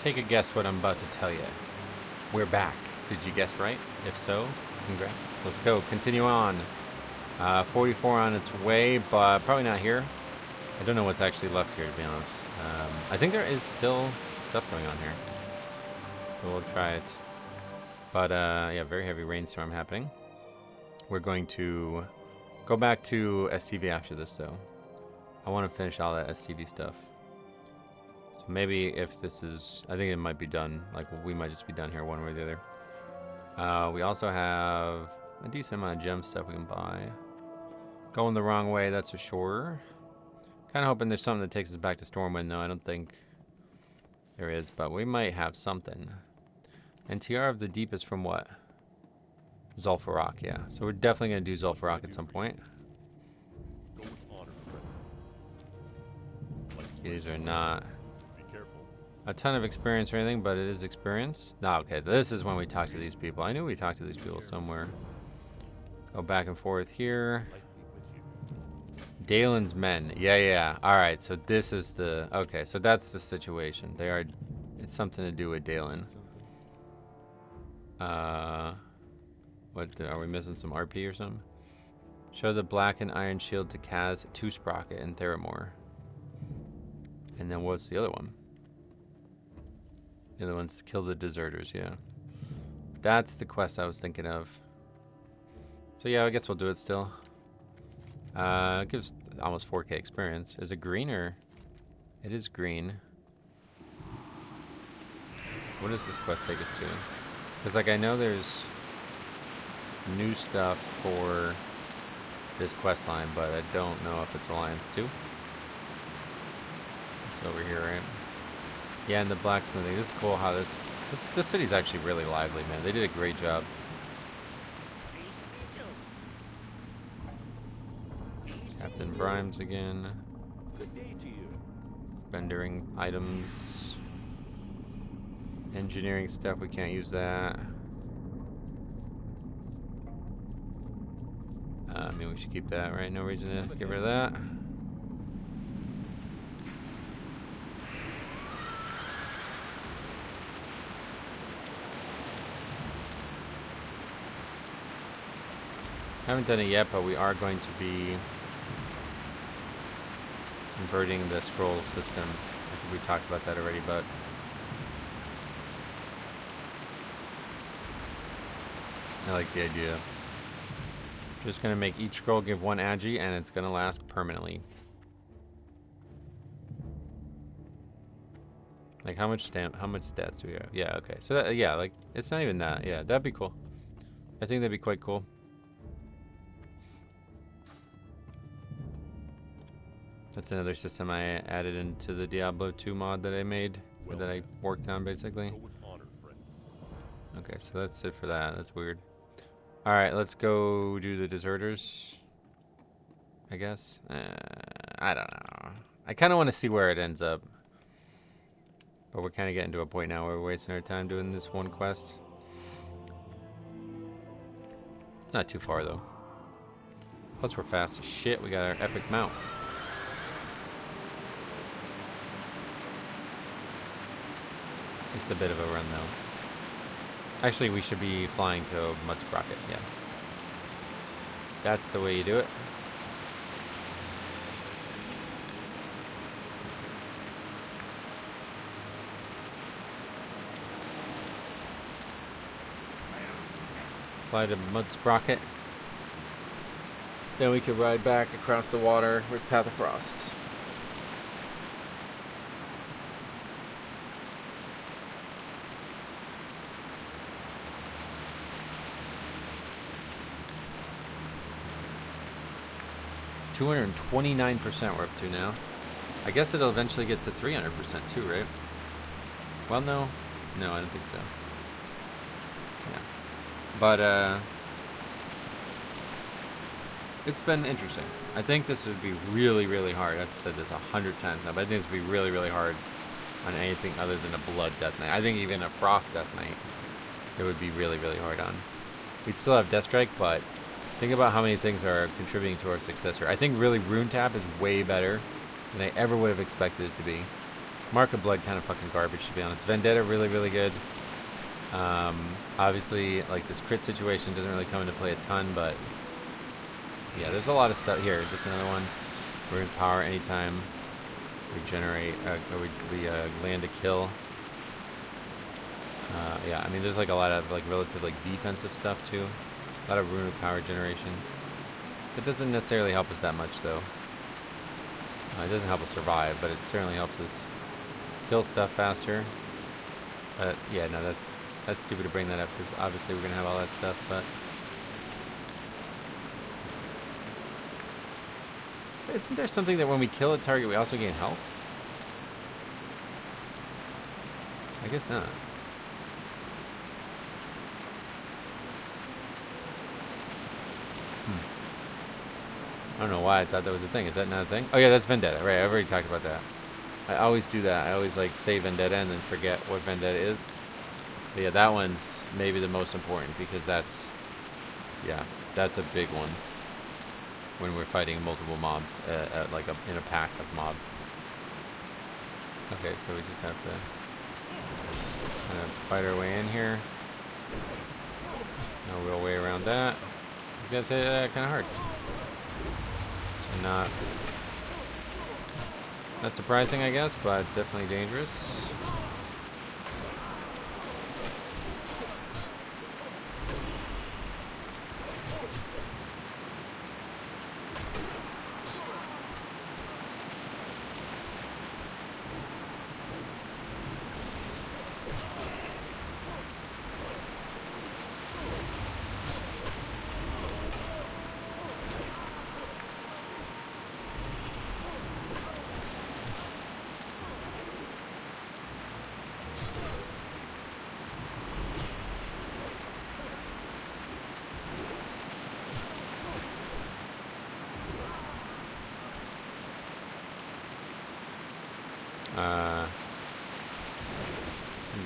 Take a guess what I'm about to tell you. We're back. Did you guess right? If so, congrats. Let's go. Continue on. 44 on its way, but probably not here. I don't know what's actually left here, to be honest. I think there is still stuff going on here. So we'll try it. But, yeah, very heavy rainstorm happening. We're going to go back to STV after this, though. I want to finish all that STV stuff. So maybe if this is... I think it might be done. Like, we might just be done here one way or the other. We also have a decent amount of gem stuff we can buy. Going the wrong way, that's for sure. Kind of hoping there's something that takes us back to Stormwind, though. I don't think there is, but we might have something. And Tiara of the Deep is from what? Zul'Farrak, yeah. So we're definitely going to do Zul'Farrak at some point. These are not a ton of experience or anything, but it is experience. No, okay, this is when we talk to these people. I knew we talked to these people somewhere. Go back and forth here. Dalen's men. Yeah. All right, so this is the... Okay, so that's the situation. They are... It's something to do with Dalen. What... Are we missing some RP or something? Show the black and iron shield to Kaz, to Sprocket, and Theramore. And then what's the other one? The other one's to kill the deserters, yeah. That's the quest I was thinking of. So yeah, I guess we'll do it still. It gives almost 4K experience. Is it green or? It is green. What does this quest take us to? Because like I know there's new stuff for this quest line, but I don't know if it's Alliance 2. It's over here, right? Yeah, and the blacksmithing. This is cool how this city's actually really lively, man. They did a great job. Captain Brimes again. Rendering items. Engineering stuff, we can't use that. I mean, we should keep that, right? No reason to get rid of that. Haven't done it yet, but we are going to be converting the scroll system. I think we talked about that already, but I like the idea. Just gonna make each scroll give 1 agi, and it's gonna last permanently. Like how much stats do we have? Yeah, okay. So that, yeah, like it's not even that. Yeah, that'd be cool. I think that'd be quite cool. That's another system I added into the Diablo 2 mod that I made, or that I worked on basically. Okay, so that's it for that. That's weird. All right, let's go do the deserters, I guess. I don't know. I kind of want to see where it ends up. But we're kind of getting to a point now where we're wasting our time doing this one quest. It's not too far, though. Plus, we're fast as shit. We got our epic mount. It's a bit of a run, though. Actually, we should be flying to Mud Sprocket, yeah. That's the way you do it. Fly to Mud Sprocket. Then we could ride back across the water with Path of Frost. (229% we're up to now. I guess it'll eventually get to 300% too, right? Well, no. No, I don't think so. Yeah. But, it's been interesting. I think this would be really, really hard. I've said this 100 times now, but I think this would be really, really hard on anything other than a Blood Death Knight. I think even a Frost Death Knight, it would be really, really hard on. We'd still have Death Strike, but think about how many things are contributing to our success here. I think really Rune Tap is way better than I ever would have expected it to be. Mark of Blood kind of fucking garbage, to be honest. Vendetta, really, really good. Obviously, like, this crit situation doesn't really come into play a ton, but yeah, there's a lot of stuff here. Just another one. We're in power anytime we generate, or we land a kill. Yeah, I mean, there's like a lot of like relative like defensive stuff too. A lot of rune of power generation. It doesn't necessarily help us that much though. It doesn't help us survive, but it certainly helps us kill stuff faster. Yeah, no, that's stupid to bring that up because obviously we're gonna have all that stuff, but isn't there something that when we kill a target we also gain health? I guess not. I don't know why I thought that was a thing. Is that not a thing? Oh yeah, that's Vendetta. Right, I've already talked about that. I always do that. I always like say Vendetta and then forget what Vendetta is. But yeah, that one's maybe the most important because that's a big one when we're fighting multiple mobs, like in a pack of mobs. Okay, so we just have to kind of fight our way in here. No real way around that. I was gonna say that kind of hard. So not surprising, I guess, but definitely dangerous.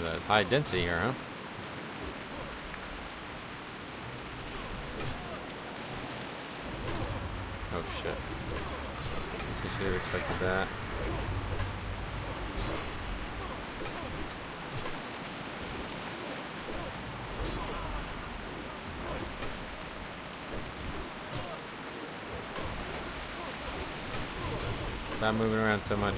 The high density here, huh? Oh shit. Guess I should have expected that. Stop moving around so much.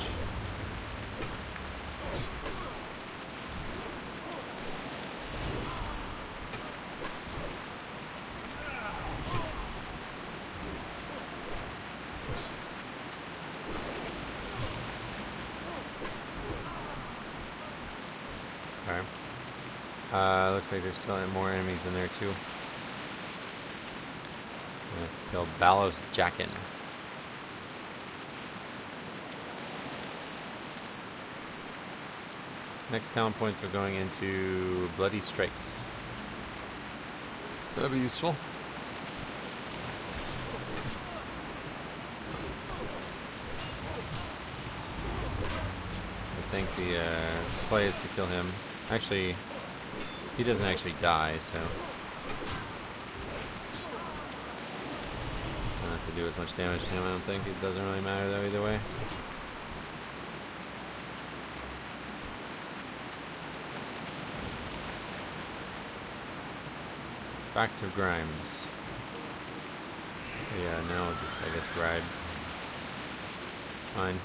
Looks like there's still more enemies in there too. Kill Ballos Jackin. Next talent points are going into Bloody Strikes. That'll be useful. I think the play is to kill him. Actually, he doesn't actually die, so don't have to do as much damage to him. I don't think it doesn't really matter though either way. Back to Grimes. Yeah, now we'll just, I guess, ride. Fine.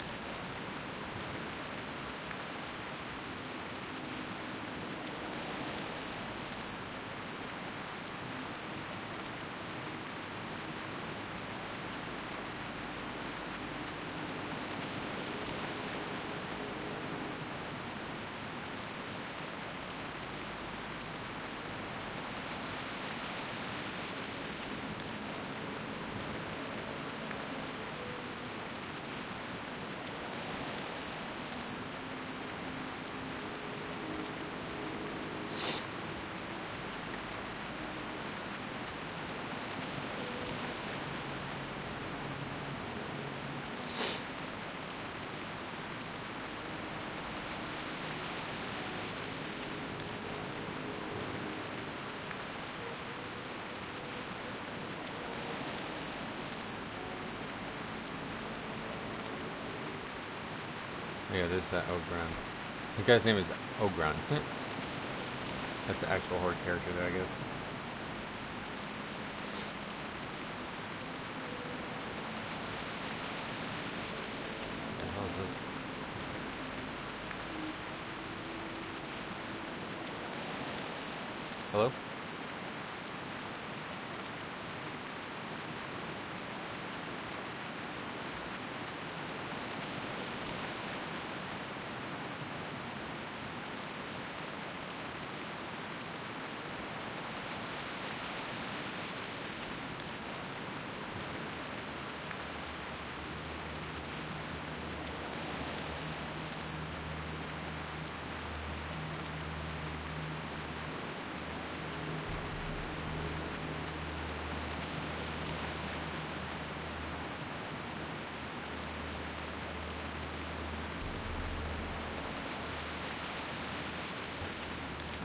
Yeah, there's that Ogron. The guy's name is Ogron. That's the actual horde character there, I guess. What the hell is this? Hello?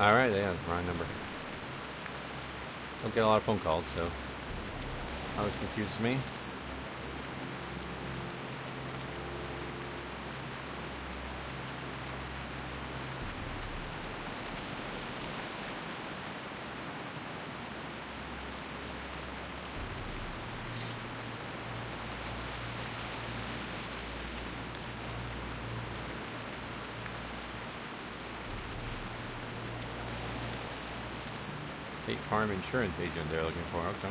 Alright, yeah, wrong number. Don't get a lot of phone calls, so always confuses me. State Farm insurance agent they're looking for, okay.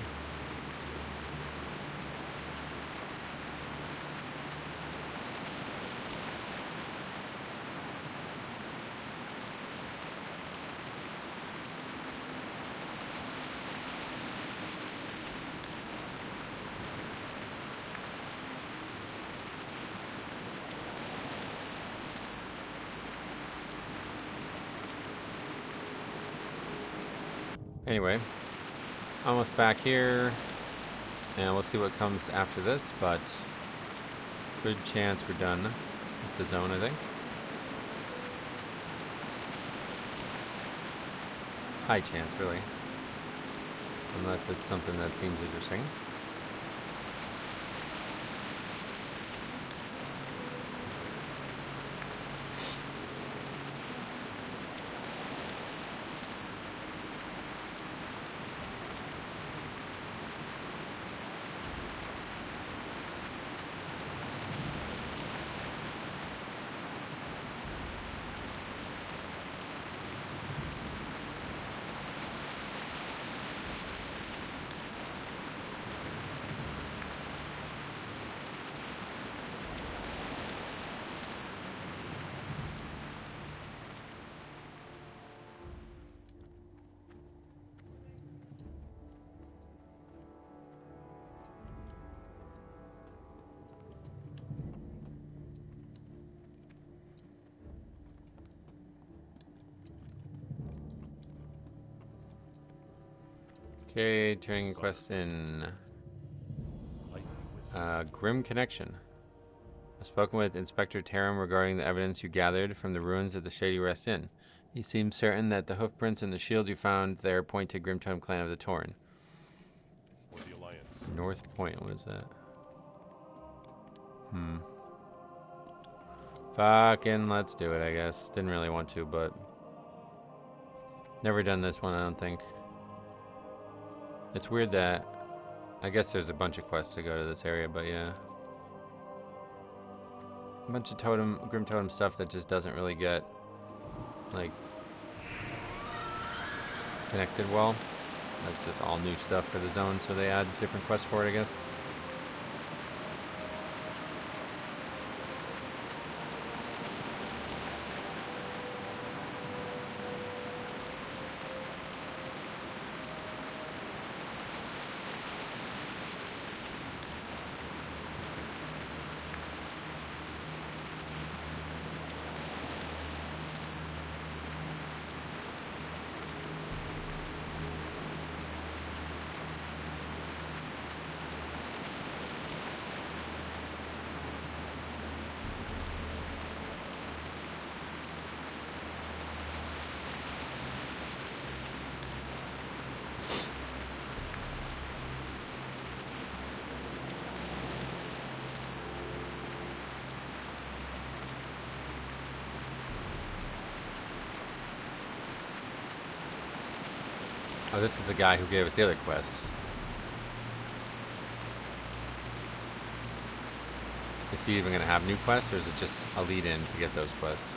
Anyway, almost back here, and we'll see what comes after this, but good chance we're done with the zone, I think. High chance, really. Unless it's something that seems interesting. Okay, turning quest in. Grim Connection. I've spoken with Inspector Tarim regarding the evidence you gathered from the ruins of the Shady Rest Inn. He seems certain that the hoofprints and the shield you found there point to Grimtotem clan of the Torn. North Point, what is that? Fucking let's do it, I guess. Didn't really want to, but never done this one, I don't think. It's weird that I guess there's a bunch of quests to go to this area, but yeah. A bunch of Grimtotem stuff that just doesn't really get, like, connected well. That's just all new stuff for the zone, so they add different quests for it, I guess. Oh, this is the guy who gave us the other quest. Is he even going to have new quests, or is it just a lead-in to get those quests?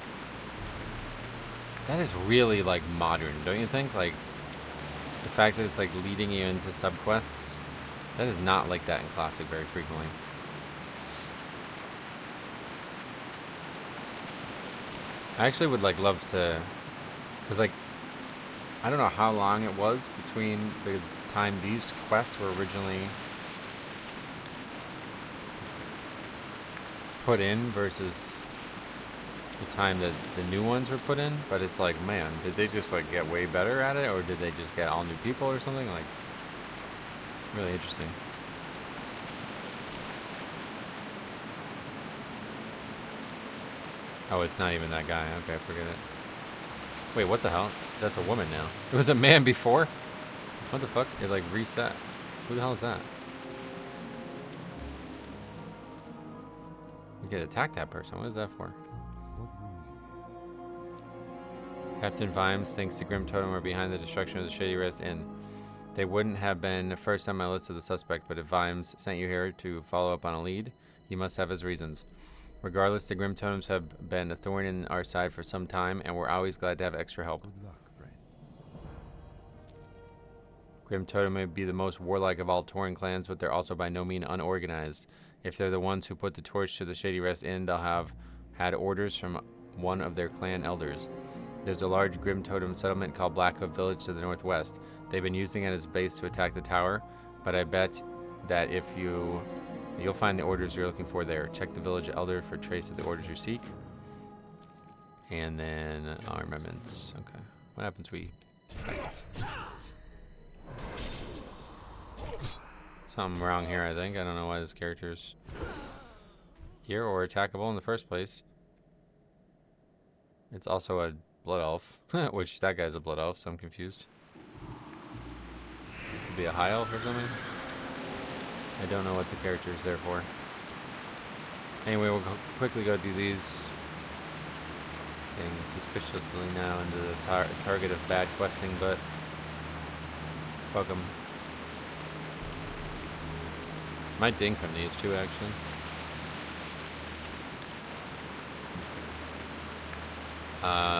That is really, like, modern, don't you think? Like, the fact that it's, like, leading you into sub-quests, that is not like that in Classic very frequently. I actually would, like, love to... Because, like, I don't know how long it was between the time these quests were originally put in versus the time that the new ones were put in, but it's like, man, did they just like get way better at it, or did they just get all new people or something? Like, really interesting. Oh, it's not even that guy. Okay, forget it. Wait, what the hell? That's a woman now. It was a man before? What the fuck? It like reset. Who the hell is that? We could attack that person. What is that for? Captain Vimes thinks the Grimtotem were behind the destruction of the Shady Rest Inn. They wouldn't have been the first on my list of the suspect, but if Vimes sent you here to follow up on a lead, he must have his reasons. Regardless, the Grimtotems have been a thorn in our side for some time, and we're always glad to have extra help. Good luck, friend. Grimtotem may be the most warlike of all Tauren clans, but they're also by no means unorganized. If they're the ones who put the torch to the Shady Rest Inn, they'll have had orders from one of their clan elders. There's a large Grimtotem settlement called Blackhoof Village to the northwest. They've been using it as a base to attack the tower, but I bet that if you'll find the orders you're looking for there. Check the village elder for trace of the orders you seek. And then armaments. Okay. What happens when we try this? Something wrong here, I think. I don't know why this character's here or attackable in the first place. It's also a blood elf, which that guy's a blood elf, so I'm confused. To be a high elf or something? I don't know what the character is there for. Anyway, we'll quickly go do these. Getting suspiciously now into the target of bad questing, but fuck them. Might ding from these too, actually.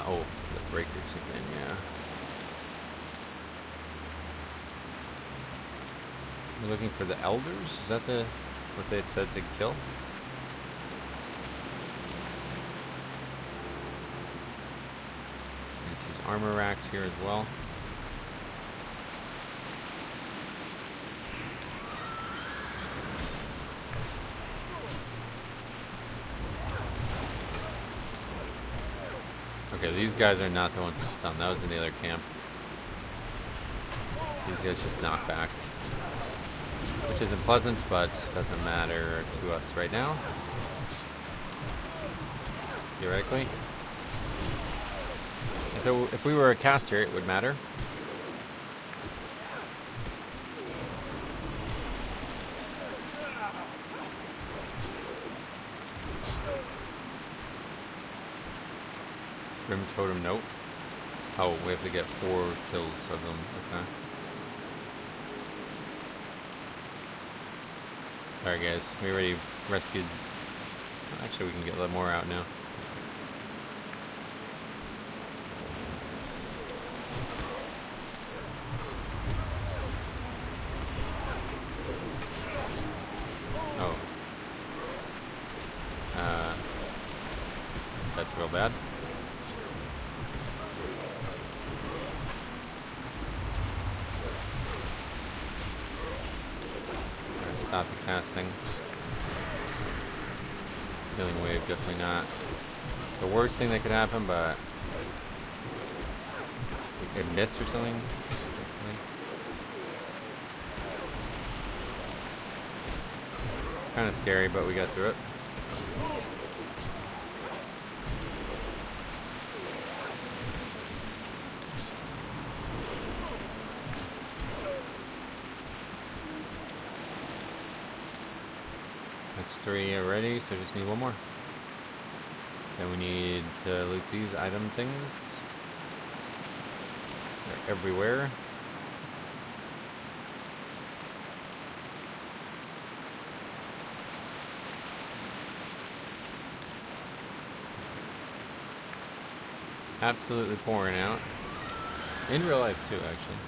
Oh, the breakers again, yeah. We're looking for the elders? Is that what they said to kill? There's these armor racks here as well. Okay, these guys are not the ones that stunned. That was in the other camp. These guys just knock back. Which isn't pleasant, but doesn't matter to us right now. Theoretically. If we were a caster, it would matter. Grimtotem, nope. Oh, we have to get 4 kills of them. Okay. Alright guys, we already rescued... Actually, we can get a little more out now. Oh. That's real bad. Stop the casting. Healing wave, definitely not the worst thing that could happen, but it missed or something. Kind of scary, but we got through it. That's 3 already, so just need 1 more. Then we need to loot these item things. They're everywhere. absolutely pouring out. In real life too, actually.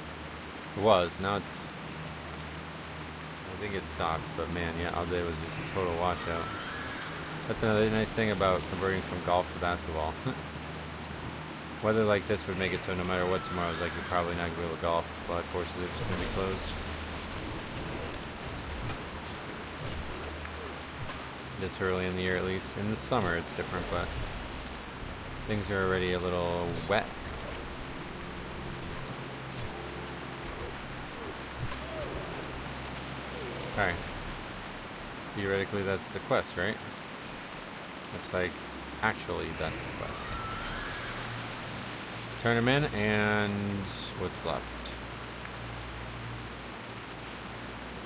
It was. Now it's. I think it stopped, but man, yeah, all day was just a total washout. That's another nice thing about converting from golf to basketball. Weather like this would make it so no matter what tomorrow's like, you're probably not gonna be able to golf. A lot of courses are just gonna be closed. This early in the year, at least. In the summer, it's different, but things are already a little wet. Alright. Theoretically, that's the quest, right? Looks like actually that's the quest. Turn them in, and what's left?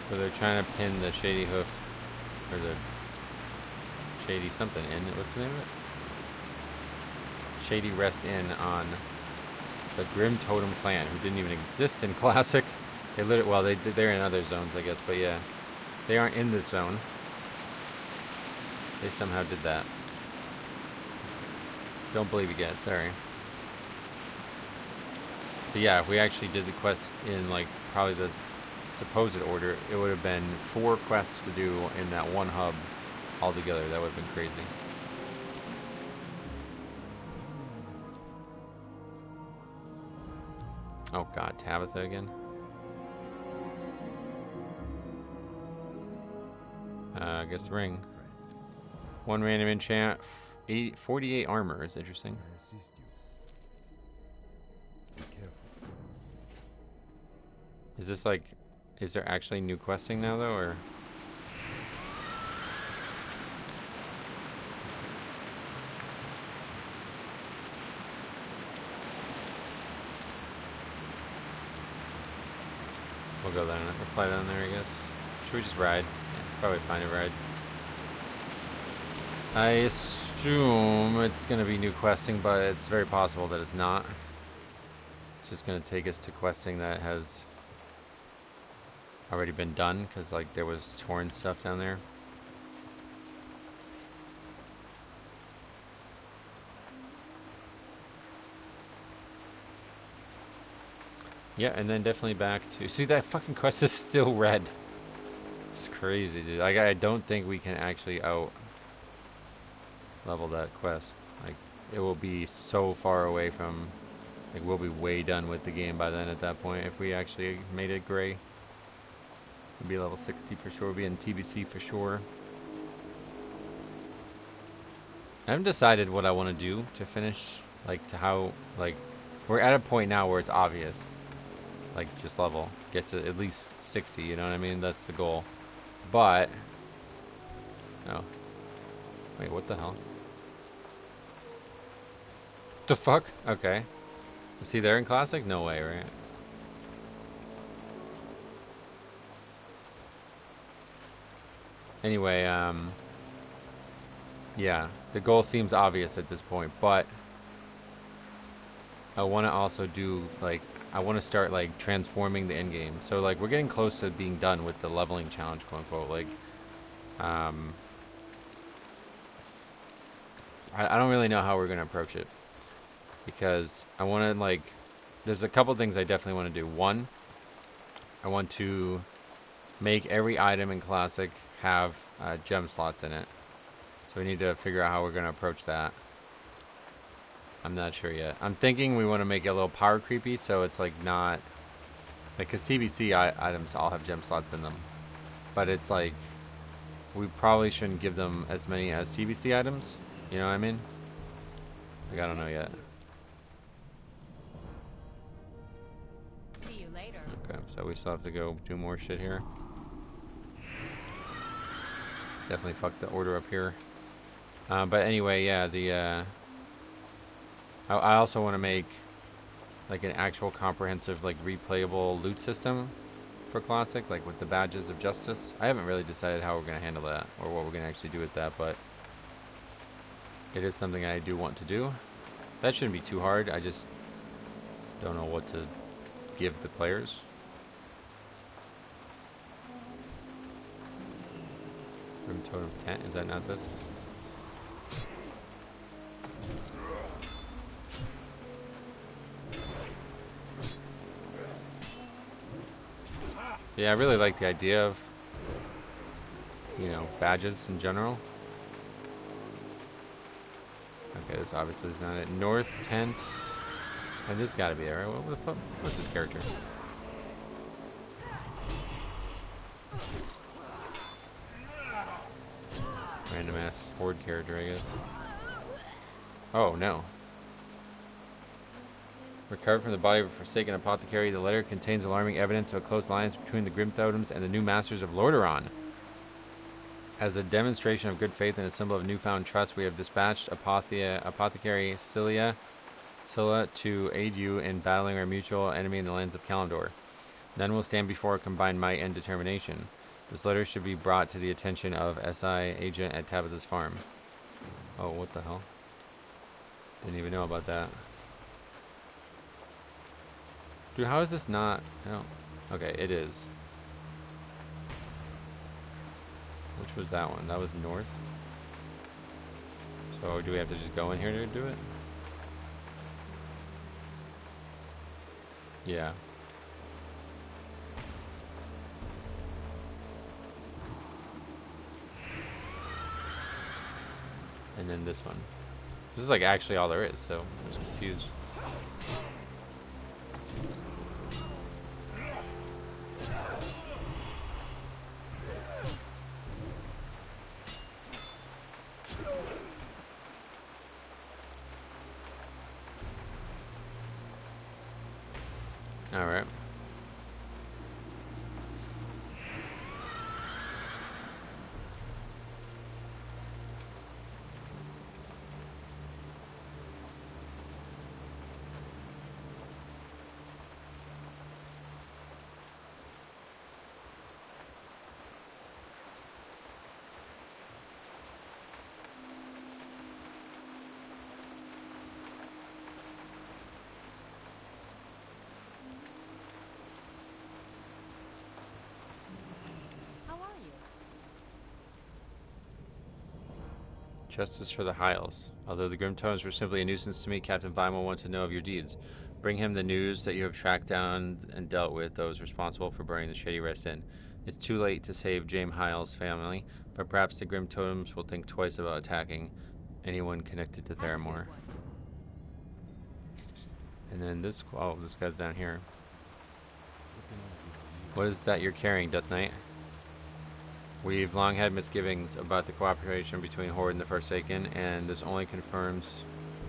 So they're trying to pin the shady hoof, or the shady something in. What's the name of it? Shady Rest Inn on the Grimtotem clan, who didn't even exist in Classic. They literally, well, they're in other zones, I guess, but yeah, they aren't in this zone. They somehow did that. Don't believe you guys, sorry. But yeah, if we actually did the quests in like probably the supposed order, it would have been 4 quests to do in that one hub altogether. That would have been crazy. Oh god, Tabitha again. I guess ring. 1 random enchant, 48 armor is interesting. I assist you. Be careful. Is this like, is there actually new questing now though, or? We'll go down, we'll fly down there, I guess. Should we just ride? Yeah, probably find a ride. I assume it's going to be new questing, but it's very possible that it's not. It's just going to take us to questing that has already been done, because like there was torn stuff down there. Yeah, and then definitely back to... See, that fucking quest is still red. It's crazy, dude. Like, I don't think we can actually out level that quest. Like, it will be so far away from... Like, we'll be way done with the game by then at that point if we actually made it gray. We'll be level 60 for sure. We'll be in TBC for sure. I haven't decided what I want to do to finish. Like, to how... Like, we're at a point now where it's obvious. Like, just level. Get to at least 60, you know what I mean? That's the goal. But... Oh. Wait, what the hell? The fuck? Okay. Is he there in Classic? No way, right? Anyway, yeah. The goal seems obvious at this point, but... I want to also do, like... I want to start, like, transforming the end game. So, like, we're getting close to being done with the leveling challenge, quote unquote. Like, I don't really know how we're going to approach it. Because I want to, like, there's a couple things I definitely want to do. One, I want to make every item in Classic have gem slots in it. So we need to figure out how we're going to approach that. I'm not sure yet. I'm thinking we want to make it a little power creepy, so it's like not... Like, because TBC items all have gem slots in them. But it's like... We probably shouldn't give them as many as TBC items. You know what I mean? Like, I don't know yet. See you later. Okay, so we still have to go do more shit here. Definitely fucked the order up here. But anyway, yeah, the... I also want to make like an actual comprehensive, like, replayable loot system for Classic, like with the badges of justice. I haven't really decided how we're going to handle that or what we're going to actually do with that, but it is something I do want to do. That shouldn't be too hard. I just don't know what to give the players. Grimtotem tent, is that not this? Yeah, I really like the idea of, you know, badges in general. Okay, this obviously is not it. North tent. And this gotta be there, right? What the fuck? What's this character? Random ass horde character, I guess. Oh no. Recovered from the body of a forsaken apothecary, the letter contains alarming evidence of a close alliance between the Grimtotems and the new masters of Lordaeron. As a demonstration of good faith and a symbol of newfound trust, we have dispatched apothecary Scylla to aid you in battling our mutual enemy in the lands of Kalimdor. None will stand before our combined might and determination. This letter should be brought to the attention of SI agent at Tabitha's farm. Oh, what the hell? Didn't even know about that. Dude, how is this not? No. Okay, it is. Which was that one? That was north. So do we have to just go in here to do it? Yeah. And then this one. This is like actually all there is, so I was confused. Alright. How are you? Justice for the Hyals. Although the Grimtotems were simply a nuisance to me, Captain Weimel wants to know of your deeds. Bring him the news that you have tracked down and dealt with those responsible for burning the Shady Rest Inn. It's too late to save James Hyal's family, but perhaps the Grimtotems will think twice about attacking anyone connected to Have a good Theramore. one. And then this, oh, this guy's down here. What is that you're carrying, Death Knight? We've long had misgivings about the cooperation between Horde and the Forsaken, and this only confirms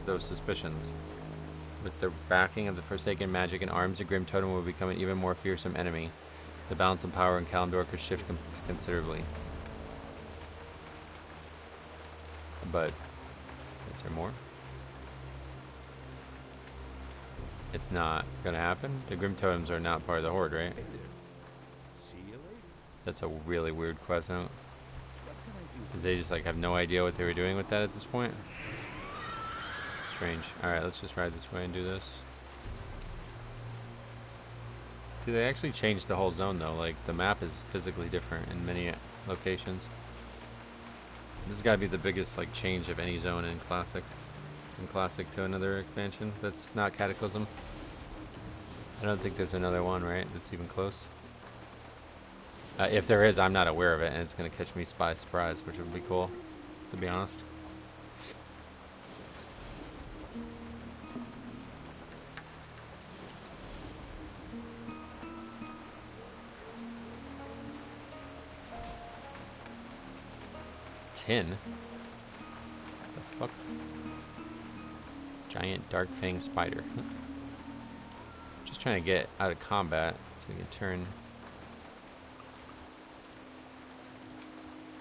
those suspicions. With the backing of the Forsaken magic and arms, the Grimtotem will become an even more fearsome enemy. The balance of power in Kalimdor could shift considerably. But, is there more? It's not gonna happen. The Grimtotems are not part of the Horde, right? See you later. That's a really weird quest note. Did they just like have no idea what they were doing with that at this point? Strange. Alright, let's just ride this way and do this. See, they actually changed the whole zone though. Like, the map is physically different in many locations. This has got to be the biggest like change of any zone in Classic. From Classic to another expansion that's not Cataclysm. I don't think there's another one, right? That's even close. If there is, I'm not aware of it, and it's going to catch me by surprise, which would be cool, to be honest. Tin? The fuck? Giant dark fang spider. Just trying to get out of combat so we can turn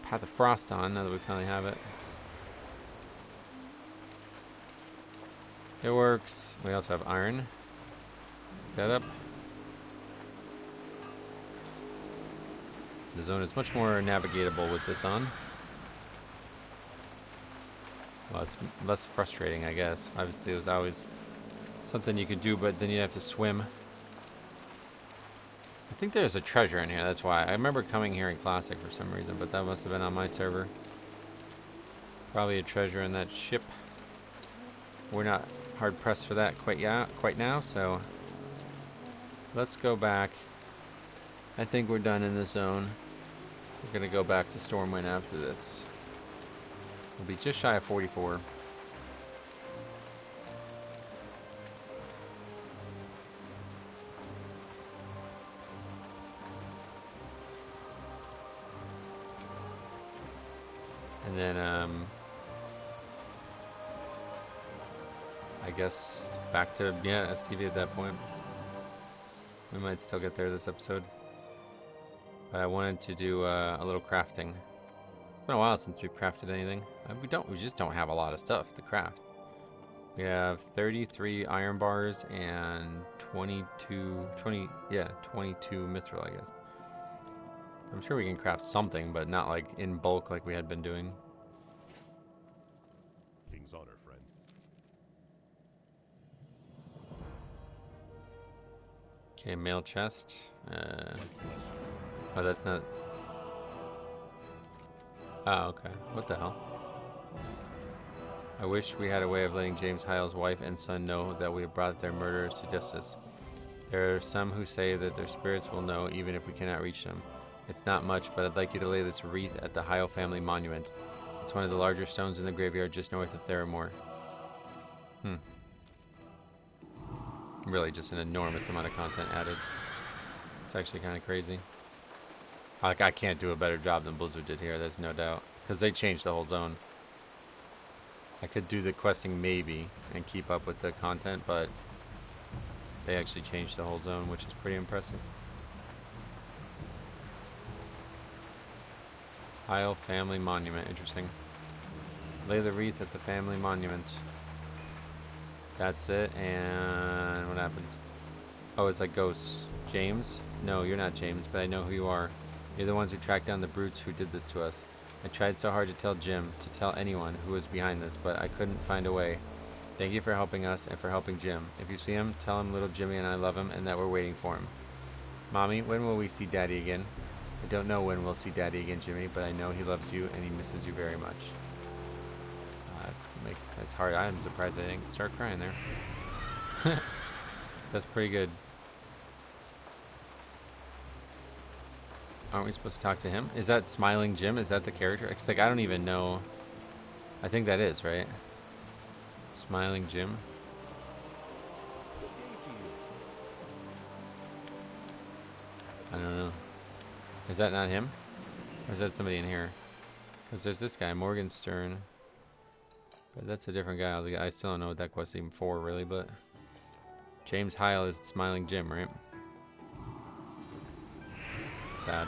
Path of Frost on now that we finally have it. It works. We also have iron. Pick that up. The zone is much more navigatable with this on. Well, it's less frustrating, I guess. Obviously, it was always something you could do, but then you have to swim. I think there's a treasure in here, that's why. I remember coming here in Classic for some reason, but that must have been on my server. Probably a treasure in that ship. We're not hard-pressed for that quite now, so let's go back. I think we're done in this zone. We're gonna go back to Stormwind after this. We'll be just shy of 44. And then, I guess back to, yeah, STV at that point. We might still get there this episode. But I wanted to do a little crafting. It's been a while since we've crafted anything. We just don't have a lot of stuff to craft. We have 33 iron bars and 22 mithril, I guess. I'm sure we can craft something, but not like in bulk like we had been doing. King's honor, friend. Okay, mail chest. Oh, that's not... Oh, okay. What the hell? I wish we had a way of letting James Hyal's wife and son know that we have brought their murderers to justice. There are some who say that their spirits will know even if we cannot reach them. It's not much, but I'd like you to lay this wreath at the Hyal family monument. It's one of the larger stones in the graveyard just north of Theramore. Really just an enormous amount of content added. It's actually kind of crazy. Like, I can't do a better job than Blizzard did here, there's no doubt. Because they changed the whole zone. I could do the questing maybe and keep up with the content, but they actually changed the whole zone, which is pretty impressive. Hyal Family Monument, interesting. Lay the wreath at the family monument. That's it, and what happens? Oh, it's like ghosts. James? No, you're not James, but I know who you are. You're the ones who tracked down the brutes who did this to us. I tried so hard to tell Jim, to tell anyone who was behind this, but I couldn't find a way. Thank you for helping us and for helping Jim. If you see him, tell him little Jimmy and I love him and that we're waiting for him. Mommy, when will we see Daddy again? I don't know when we'll see Daddy again, Jimmy, but I know he loves you and he misses you very much. That's hard. I'm surprised I didn't start crying there. That's pretty good. Aren't we supposed to talk to him? Is that Smiling Jim? Is that the character? It's like, I don't even know. I think that is, right? Smiling Jim. I don't know. Is that not him? Or is that somebody in here? Because there's this guy, Morgenstern. But that's a different guy. I still don't know what that quest is even for, really, but... James Hyal is Smiling Jim, right? Sad.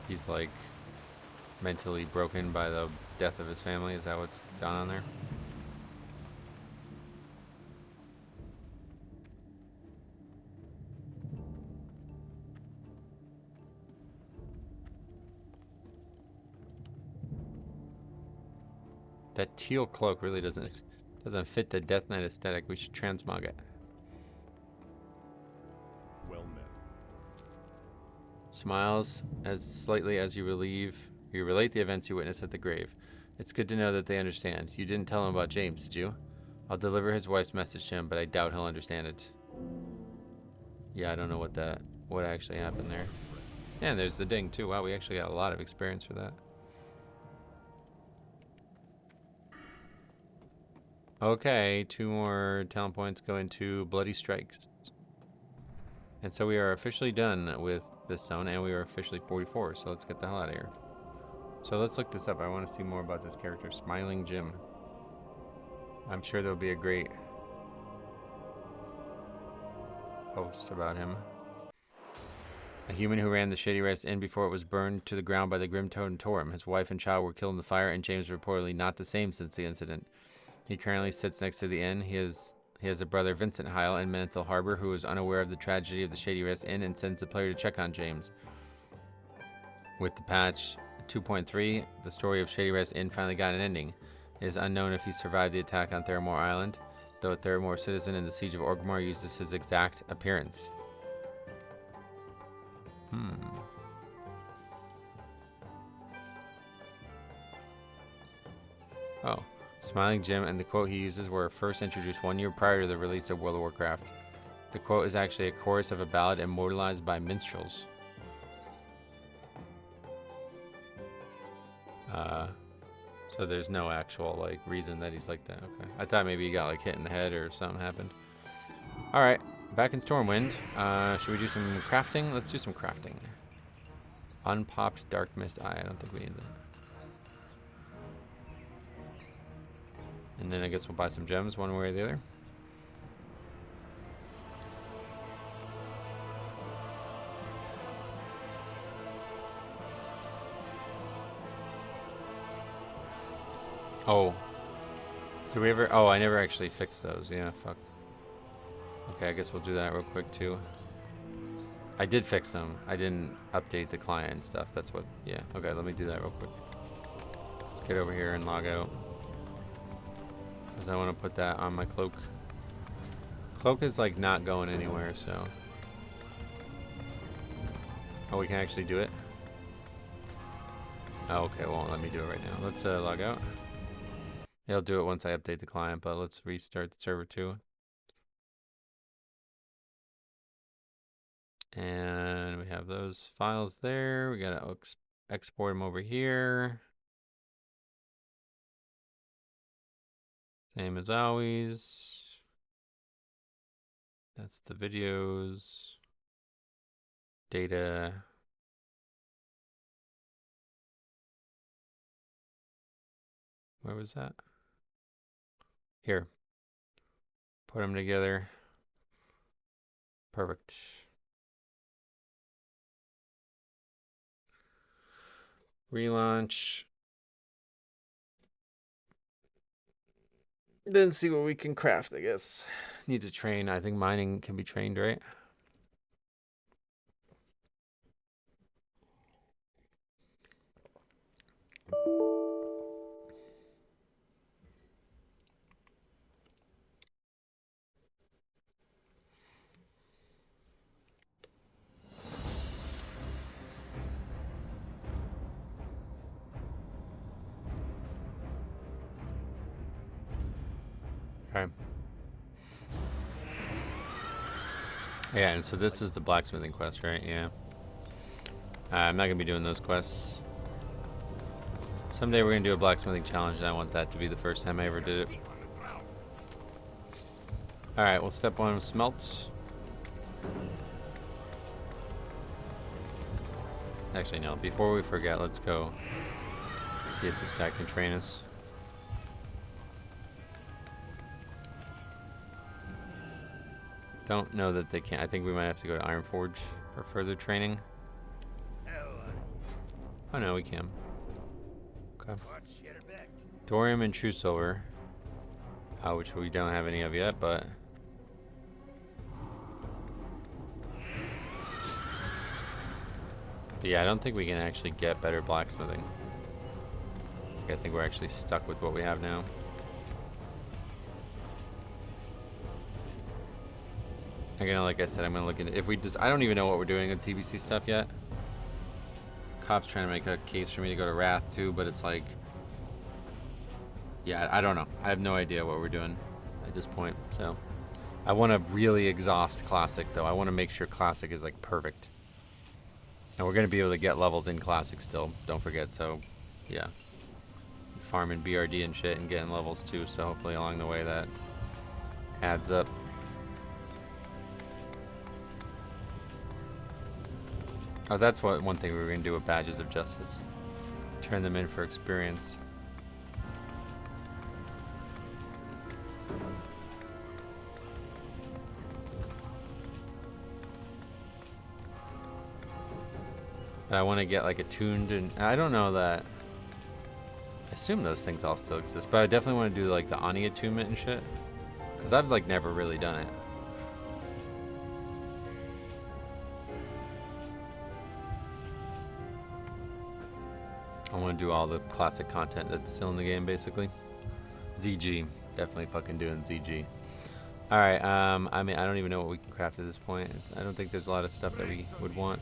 He's like mentally broken by the death of his family. Is that what's gone on there? That teal cloak really doesn't fit the Death Knight aesthetic. We should transmog it. Well met. Smiles as slightly as you relate the events you witnessed at the grave. It's good to know that they understand. You didn't tell him about James, did you? I'll deliver his wife's message to him, but I doubt he'll understand it. Yeah, I don't know what actually happened there. Yeah, and there's the ding too. Wow, we actually got a lot of experience for that. Okay, 2 more talent points go into Bloody Strikes. And so we are officially done with this zone, and we are officially 44, so let's get the hell out of here. So let's look this up. I want to see more about this character, Smiling Jim. I'm sure there'll be a great post about him. A human who ran the Shady Rest Inn before it was burned to the ground by the Grimtotem. His wife and child were killed in the fire, and James reportedly not the same since the incident. He currently sits next to the inn. He has a brother, Vincent Hyal, in Menthil Harbor, who is unaware of the tragedy of the Shady Rest Inn and sends the player to check on James. With the patch 2.3, the story of Shady Rest Inn finally got an ending. It is unknown if he survived the attack on Theramore Island, though a Theramore citizen in the Siege of Orgrimmar uses his exact appearance. Oh. Smiling Jim and the quote he uses were first introduced 1 year prior to the release of World of Warcraft. The quote is actually a chorus of a ballad immortalized by minstrels. So there's no actual like reason that he's like that. Okay, I thought maybe he got like hit in the head or something happened. All right, back in Stormwind. Should we do some crafting? Let's do some crafting. Unpopped Dark Mist Eye. I don't think we need that. And then I guess we'll buy some gems one way or the other. Oh. Do we ever? Oh, I never actually fixed those. Yeah, fuck. Okay, I guess we'll do that real quick too. I did fix them. I didn't update the client and stuff. That's what, yeah. Okay, let me do that real quick. Let's get over here and log out. Because I want to put that on my cloak. Cloak is like not going anywhere, so. Oh, we can actually do it? Oh, okay, well, let me do it right now. Let's log out. It'll do it once I update the client, but let's restart the server too. And we have those files there. We gotta export them over here. Same as always. That's the videos. Data. Where was that? Here. Put them together. Perfect. Relaunch. Then see what we can craft, I guess. Need to train. I think mining can be trained, right? Okay. Yeah, and so this is the blacksmithing quest, right? Yeah. I'm not going to be doing those quests. Someday we're going to do a blacksmithing challenge, and I want that to be the first time I ever did it. Alright, well, step one, smelt. Actually, no. Before we forget, let's go see if this guy can train us. Don't know that they can. I think we might have to go to Ironforge for further training. Oh no, we can. Okay. Thorium and True Silver, which we don't have any of yet, but yeah, I don't think we can actually get better blacksmithing. I think we're actually stuck with what we have now. Again, like I said, I'm gonna look into if we just. I don't even know what we're doing with TBC stuff yet. Cop's trying to make a case for me to go to Wrath too, but it's like, yeah, I don't know. I have no idea what we're doing at this point. So, I want to really exhaust Classic though. I want to make sure Classic is like perfect. And we're gonna be able to get levels in Classic still. Don't forget. So, yeah, farming BRD and shit and getting levels too. So hopefully along the way that adds up. Oh, that's what one thing we were going to do with Badges of Justice. Turn them in for experience. But I want to get like attuned, and I don't know that. I assume those things all still exist, but I definitely want to do like the Ani attunement and shit. Because I've like never really done it. I want to do all the classic content that's still in the game, basically. ZG. Definitely fucking doing ZG. Alright, I mean, I don't even know what we can craft at this point. I don't think there's a lot of stuff that we would want.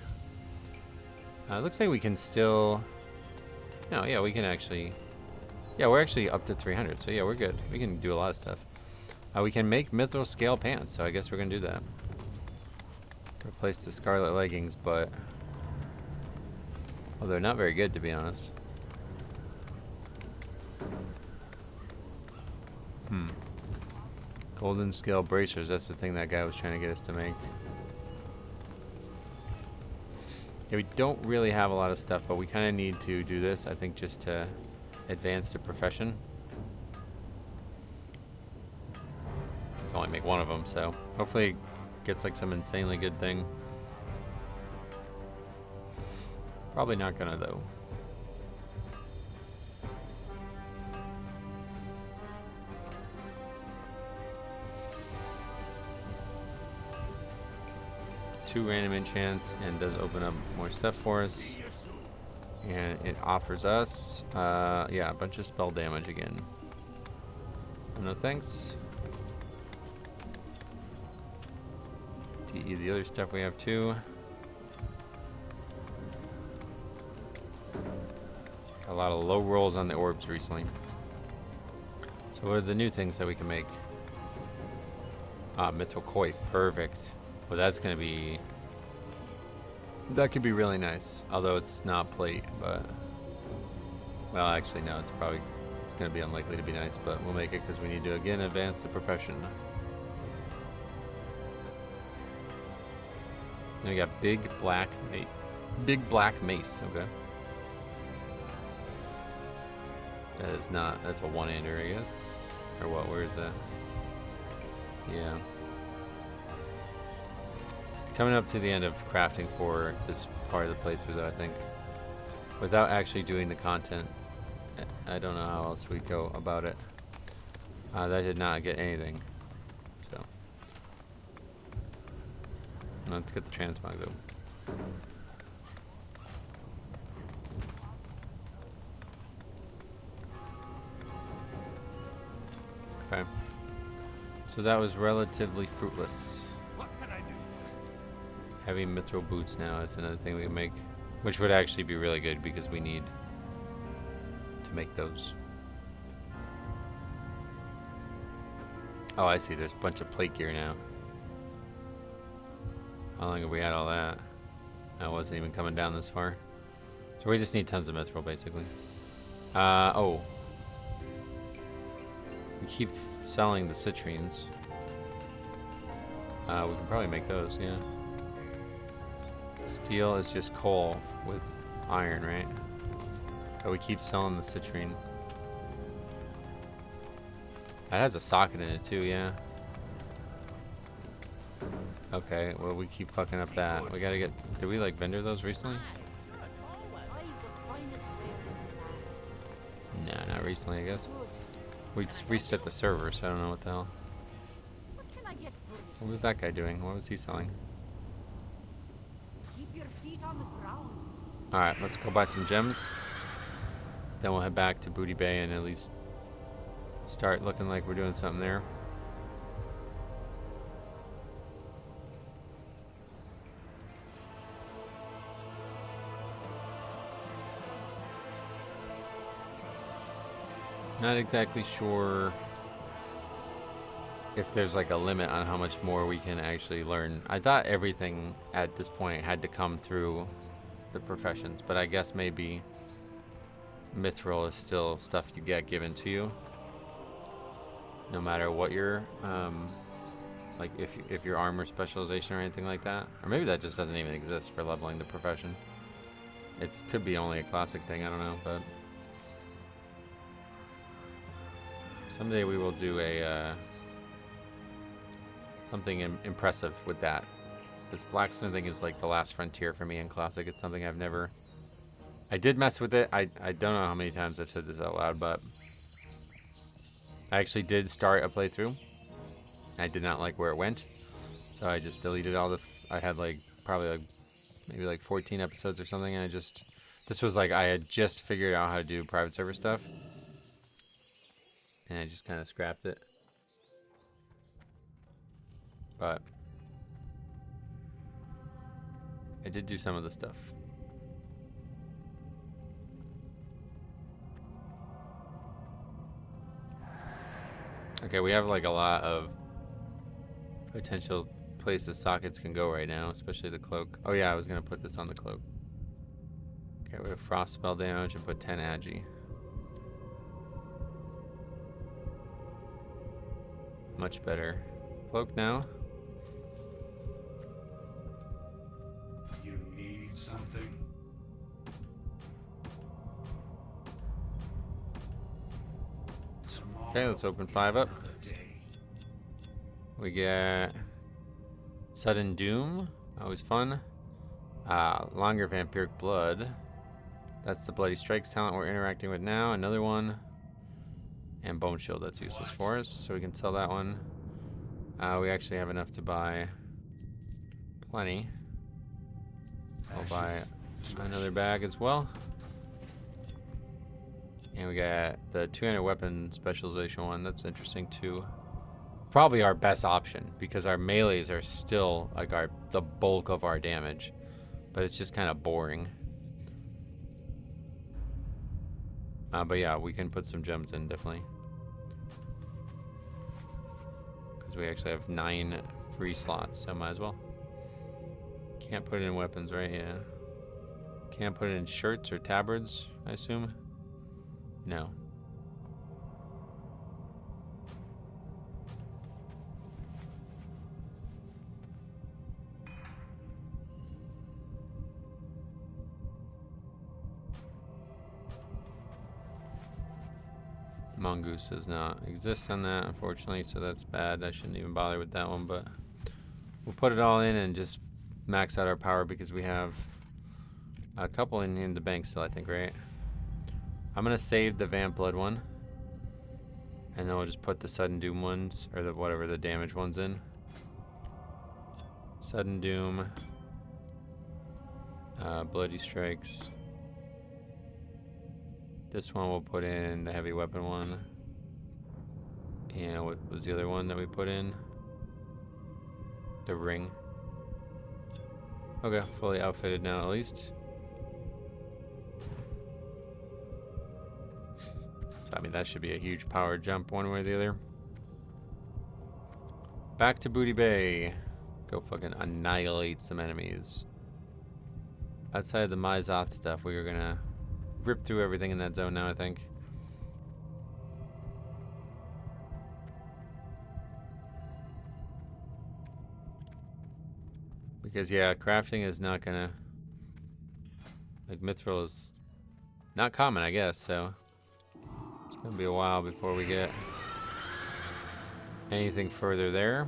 It looks like we can still... No, yeah, we can actually Yeah, we're actually up to 300, so yeah, we're good. We can do a lot of stuff. We can make mithril scale pants, so I guess we're gonna do that. Replace the scarlet leggings, but well, they're not very good, to be honest. Golden scale bracers, that's the thing that guy was trying to get us to make. Yeah, we don't really have a lot of stuff, but we kind of need to do this, I think, just to advance the profession. Can only make one of them, so hopefully it gets like some insanely good thing. Probably not gonna, though. Two random enchants and does open up more stuff for us. And it offers us, yeah, a bunch of spell damage again. No thanks. The other stuff we have too. A lot of low rolls on the orbs recently. So what are the new things that we can make? Mithril coif, perfect. Well, that's gonna be... That could be really nice, although it's not plate, but... Well, actually, no, it's gonna be unlikely to be nice, but we'll make it because we need to, again, advance the profession. Then we got big black mace, okay. That is not, that's a one-hander, I guess. Or what, where is that? Yeah. Coming up to the end of crafting for this part of the playthrough, though, I think. Without actually doing the content, I don't know how else we'd go about it. That did not get anything, so. Let's get the transmog, though. Okay. So that was relatively fruitless. What can I do? Heavy mithril boots now is another thing we can make, which would actually be really good because we need to make those. Oh, I see. There's a bunch of plate gear now. How long have we had all that? I wasn't even coming down this far. So we just need tons of mithril, basically. Oh. We keep selling the citrines. We can probably make those, yeah. Steel is just coal with iron, right? But we keep selling the citrine. That has a socket in it too, yeah. Okay, well we keep fucking up that. We gotta get... Did we like vendor those recently? No, not recently, I guess. We reset the server, so I don't know what the hell. What was that guy doing? What was he selling? Keep your feet on the ground. Alright, let's go buy some gems. Then we'll head back to Booty Bay and at least start looking like we're doing something there. Not exactly sure if there's like a limit on how much more we can actually learn. I thought everything at this point had to come through the professions, but I guess maybe mithril is still stuff you get given to you, no matter what your like if your armor specialization or anything like that, or maybe that just doesn't even exist for leveling the profession. It could be only a classic thing. I don't know, but someday we will do a something impressive with that. This blacksmithing is like the last frontier for me in classic. It's something I've never... I did mess with it. I don't know how many times I've said this out loud, but I actually did start a playthrough. I did not like where it went, so I just deleted all the... I had like probably like maybe like 14 episodes or something, and I just... This was like I had just figured out how to do private server stuff, and I just kind of scrapped it. But I did do some of the stuff. Okay, we have like a lot of potential places sockets can go right now, especially the cloak. Oh yeah, I was gonna put this on the cloak. Okay, we have frost spell damage and put 10 agi. Much better. Cloak now. You need something? Okay, let's open 5 up. Another day. We get Sudden Doom, always fun. Longer Vampiric Blood. That's the Bloody Strikes talent we're interacting with now. Another one. And Bone Shield, that's useless for us, so we can sell that one. We actually have enough to buy plenty. I'll buy another bag as well. And we got the 200 weapon specialization one. That's interesting too. Probably our best option because our melees are still like the bulk of our damage, but it's just kind of boring. But yeah, we can put some gems in definitely because we actually have 9 free slots, so might as well. Can't put it in weapons, right? Yeah. Can't put it in shirts or tabards, I assume. No. Mongoose does not exist on that, unfortunately, so that's bad. I shouldn't even bother with that one, but we'll put it all in and just max out our power because we have a couple in the bank still, I think, right? I'm going to save the Vamp Blood one. And then we'll just put the Sudden Doom ones, or whatever the damage ones in. Sudden Doom. Bloody Strikes. This one we'll put in the heavy weapon one. And what was the other one that we put in? The ring. Okay, fully outfitted now at least. So, I mean, that should be a huge power jump one way or the other. Back to Booty Bay. Go fucking annihilate some enemies. Outside of the Myzoth stuff, we were gonna rip through everything in that zone now, I think. Because, yeah, crafting is not gonna... Like, Mithril is not common, I guess, so... It's gonna be a while before we get anything further there.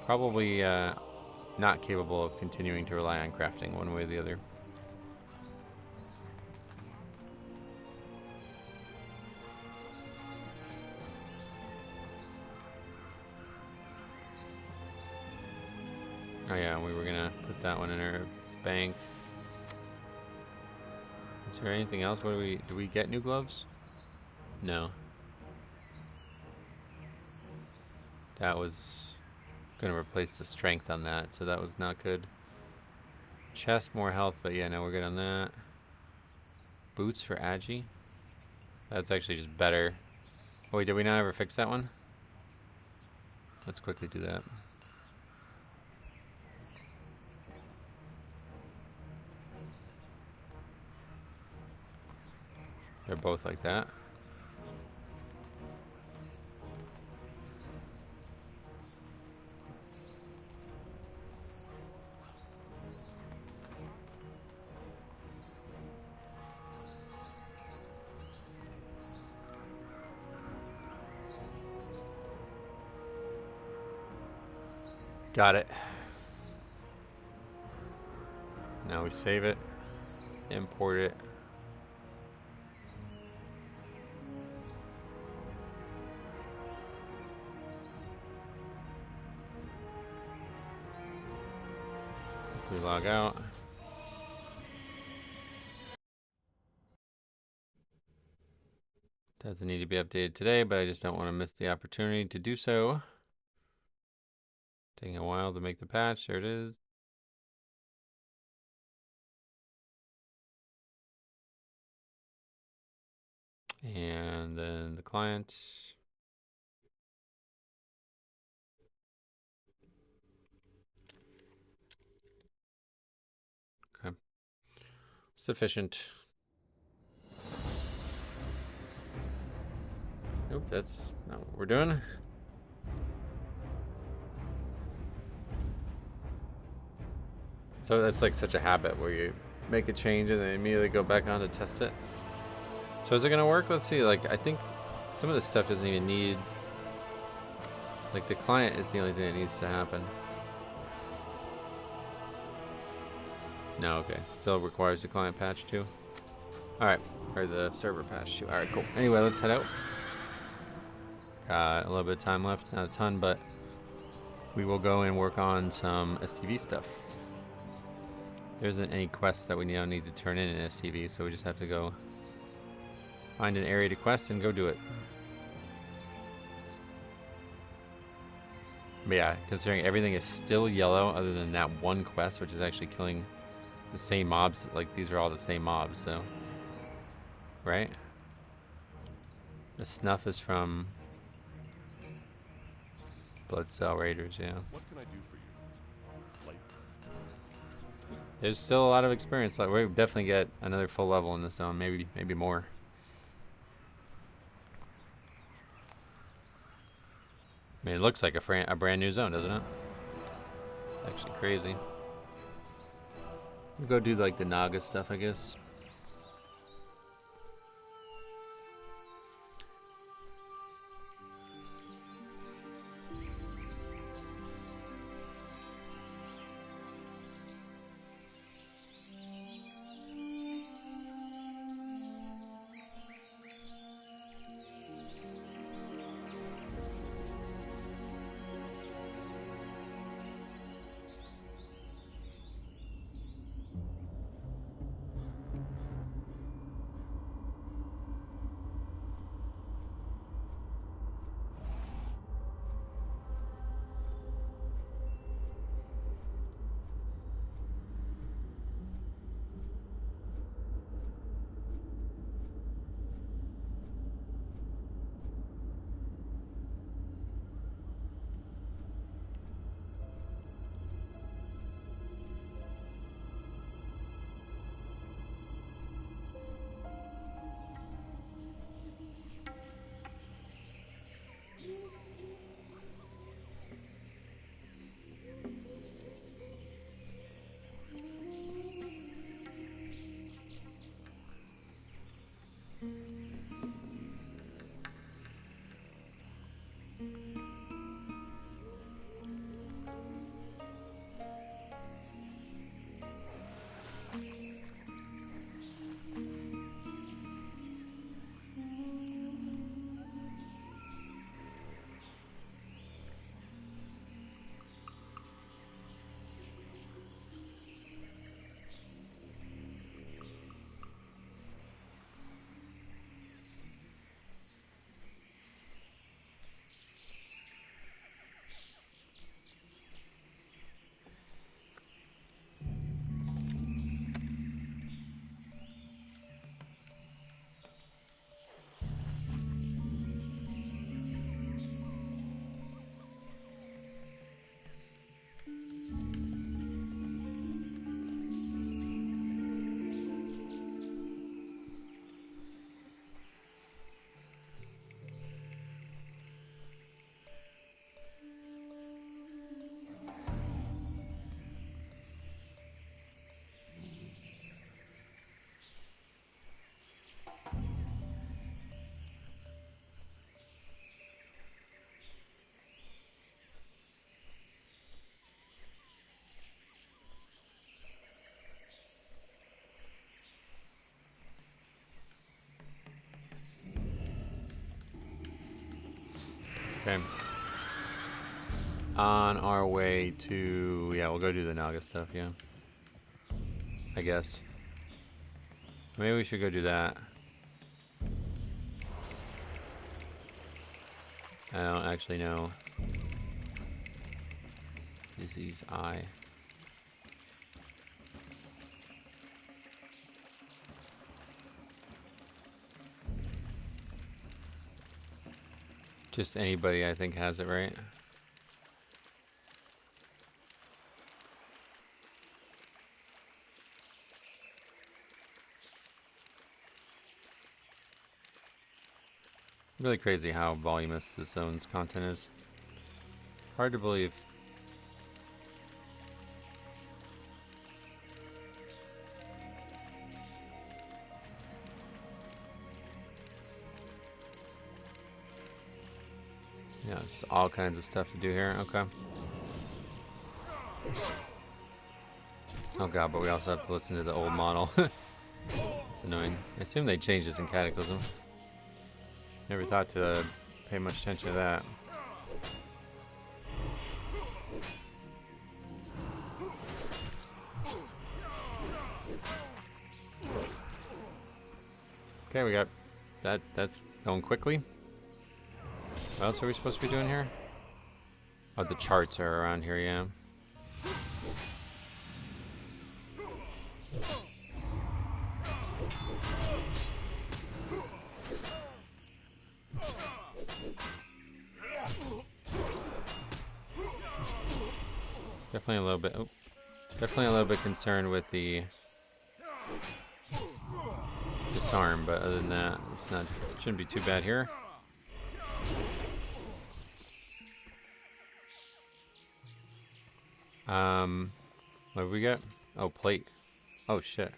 Probably not capable of continuing to rely on crafting one way or the other. Oh yeah, we were gonna put that one in our bank. Is there anything else? What do we get new gloves? No. That was gonna replace the strength on that, so that was not good. Chest, more health, but yeah, no, we're good on that. Boots for agi. That's actually just better. Oh wait, did we not ever fix that one? Let's quickly do that. They're both like that. Got it. Now we save it, import it. We log out. Doesn't need to be updated today, but I just don't want to miss the opportunity to do so. Taking a while to make the patch. There it is. And then the client. Okay. Sufficient. Nope, that's not what we're doing. So that's like such a habit where you make a change and then immediately go back on to test it. So is it gonna work? Let's see. Like I think some of this stuff doesn't even need. Like the client is the only thing that needs to happen. No, okay. Still requires the client patch too. All right, or the server patch too. All right, cool. Anyway, let's head out. Got a little bit of time left, not a ton, but we will go and work on some STV stuff. There isn't any quests that we now need to turn in STV, so we just have to go find an area to quest and go do it. But yeah, considering everything is still yellow other than that one quest, which is actually killing the same mobs. Like these are all the same mobs, so right? The snuff is from Blood Cell Raiders, yeah. What can I do for you? Light. There's still a lot of experience. Like we definitely get another full level in this zone, maybe more. I mean, it looks like a brand new zone, doesn't it? Actually crazy. We'll go do like the Naga stuff, I guess. Okay. On our way to, yeah, we'll go do the Naga stuff, yeah. I guess. Maybe we should go do that. I don't actually know. Disease Eye. Just anybody, I think, has it, right? Really crazy how voluminous this zone's content is. Hard to believe. Yeah, just all kinds of stuff to do here. Okay. Oh god, but we also have to listen to the old model. It's annoying. I assume they changed this in Cataclysm. Never thought to pay much attention to that. Okay, we got that. That's going quickly. What else are we supposed to be doing here? Oh, the charts are around here, yeah. Definitely a little bit. Oh, definitely a little bit concerned with the disarm, but other than that, it's not. Shouldn't be too bad here. What do we got? Oh, plate. Oh shit.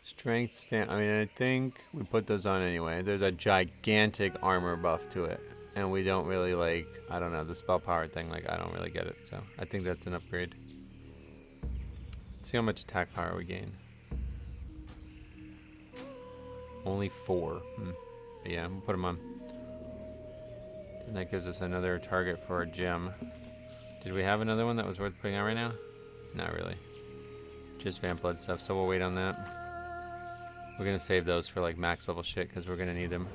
Strength stand. I mean, I think we put those on anyway. There's a gigantic armor buff to it, and we don't really like. I don't know the spell power thing. Like, I don't really get it. So I think that's an upgrade. Let's see how much attack power we gain. Only 4. But yeah, we'll put them on. And that gives us another target for our gem. Did we have another one that was worth putting on right now? Not really. Just vamp blood stuff, so we'll wait on that. We're gonna save those for like max level shit because we're gonna need them.